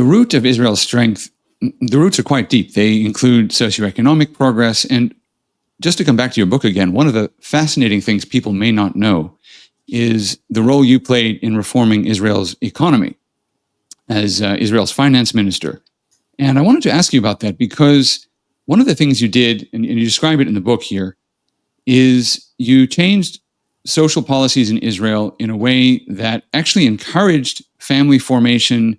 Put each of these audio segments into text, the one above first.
The root of Israel's strength, the roots are quite deep. They include socioeconomic progress. And just to come back to your book again, one of the fascinating things people may not know is the role you played in reforming Israel's economy as Israel's finance minister. And I wanted to ask you about that because one of the things you did, and you describe it in the book here, is you changed social policies in Israel in a way that actually encouraged family formation,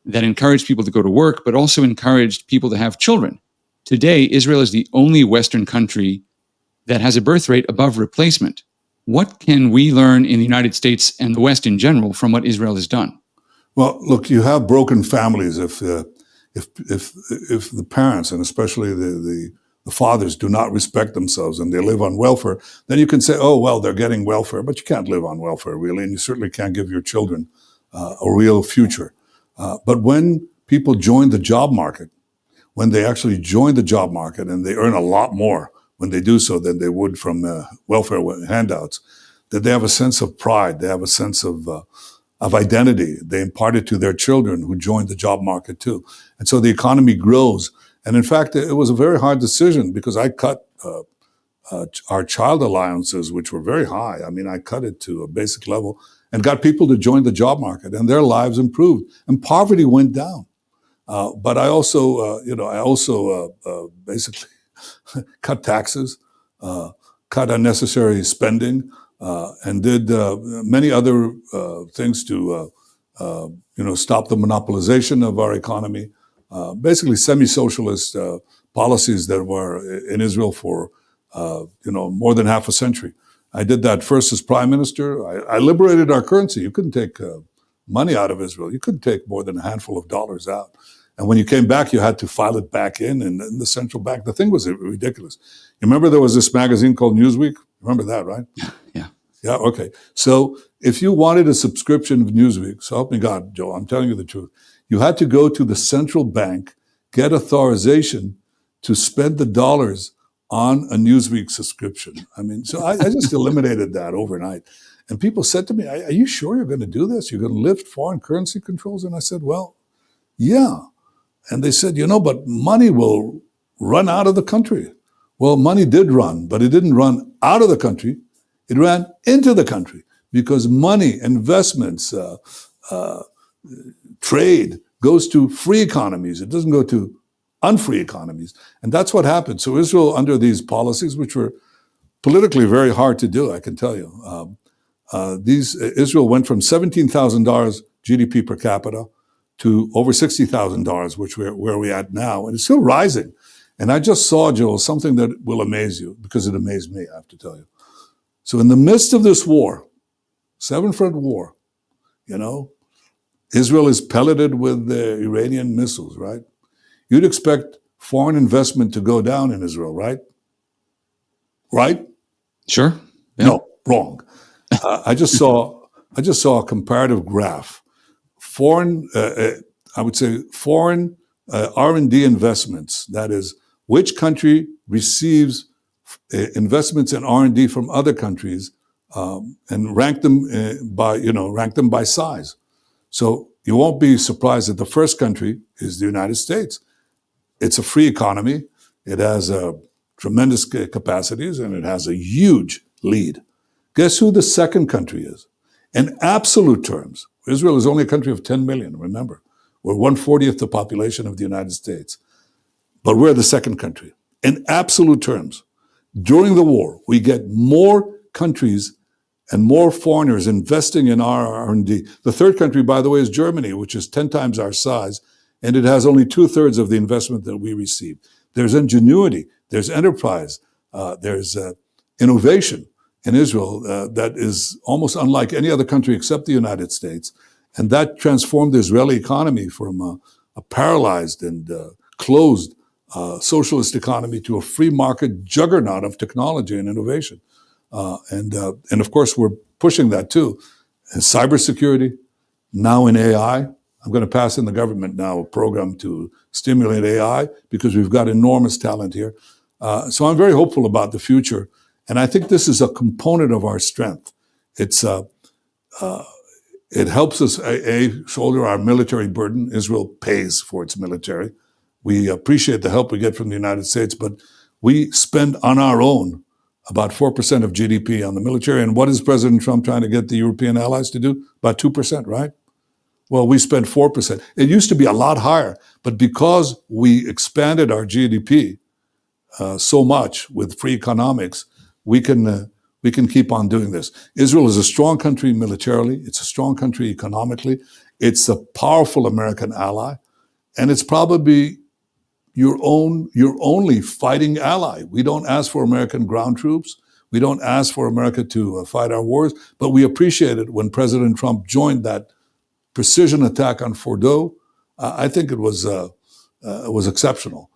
that encouraged people to go to work, but also encouraged people to have children. Today, Israel is the only Western country that has a birth rate above replacement. What can we learn in the United States and the West in general from what Israel has done? Well, look, you have broken families if the parents, and especially the fathers, do not respect themselves and they live on welfare. Then you can say, oh, well, they're getting welfare, but you can't live on welfare really, and you certainly can't give your children a real future. But when people join the job market, when they actually join the job market and they earn a lot more when they do so than they would from welfare handouts, that they have a sense of pride, they have a sense of identity. They impart it to their children who joined the job market too. And so the economy grows. And in fact, it was a very hard decision because I cut our child allowances, which were very high. I mean, I cut it to a basic level and got people to join the job market, and their lives improved and poverty went down. But I also, basically cut taxes, cut unnecessary spending, and did many other things to, stop the monopolization of our economy. Basically, semi-socialist policies that were in Israel for, more than half a century. I did that first as prime minister. I liberated our currency. You couldn't take money out of Israel. You couldn't take more than a handful of dollars out. And when you came back, you had to file it back in the central bank. The thing was ridiculous. You remember there was this magazine called Newsweek? Remember that, right? Yeah. Yeah, okay. So if you wanted a subscription of Newsweek, so help me God, Joe, I'm telling you the truth, you had to go to the central bank, get authorization to spend the dollars on a Newsweek subscription. I mean, so I just eliminated that overnight. And people said to me, are you sure you're going to do this? You're going to lift foreign currency controls? And I said, well, yeah. And they said, but money will run out of the country. Well, money did run, but it didn't run out of the country. It ran into the country because money, investments, trade goes to free economies. It doesn't go to unfree economies. And that's what happened. So Israel, under these policies, which were politically very hard to do, I can tell you, Israel went from $17,000 GDP per capita to over $60,000, which where we're at now. And it's still rising. And I just saw, Joel, something that will amaze you, because it amazed me, I have to tell you. So in the midst of this war, seven-front war, Israel is pelleted with the Iranian missiles, right? You'd expect foreign investment to go down in Israel, right? Right? Sure. Yeah. No, wrong. I just saw a comparative graph. Foreign R&D investments. That is, which country receives investments in R&D from other countries, and rank them by size. So you won't be surprised that the first country is the United States. It's a free economy. It has tremendous capacities, and it has a huge lead. Guess who the second country is? In absolute terms, Israel is only a country of 10 million, remember. We're 1/40th the population of the United States. But we're the second country. In absolute terms, during the war, we get more countries and more foreigners investing in our R&D. The third country, by the way, is Germany, which is 10 times our size, and it has only 2/3 of the investment that we receive. There's ingenuity, there's enterprise, there's innovation in Israel that is almost unlike any other country except the United States. And that transformed the Israeli economy from a paralyzed and closed socialist economy to a free market juggernaut of technology and innovation. And of course, we're pushing that too. In cybersecurity, now in AI. I'm going to pass in the government now a program to stimulate AI because we've got enormous talent here. So I'm very hopeful about the future. And I think this is a component of our strength. It's It helps us, shoulder our military burden. Israel pays for its military. We appreciate the help we get from the United States, but we spend on our own about 4% of GDP on the military. And what is President Trump trying to get the European allies to do? About 2%, right? Well, we spend 4%. It used to be a lot higher, but because we expanded our GDP so much with free economics, we can keep on doing this. Israel is a strong country militarily. It's a strong country economically. It's a powerful American ally, and it's probably your only fighting ally. We don't ask for American ground troops. We don't ask for America to fight our wars, but we appreciate it when President Trump joined that precision attack on Fordo. I think it was exceptional.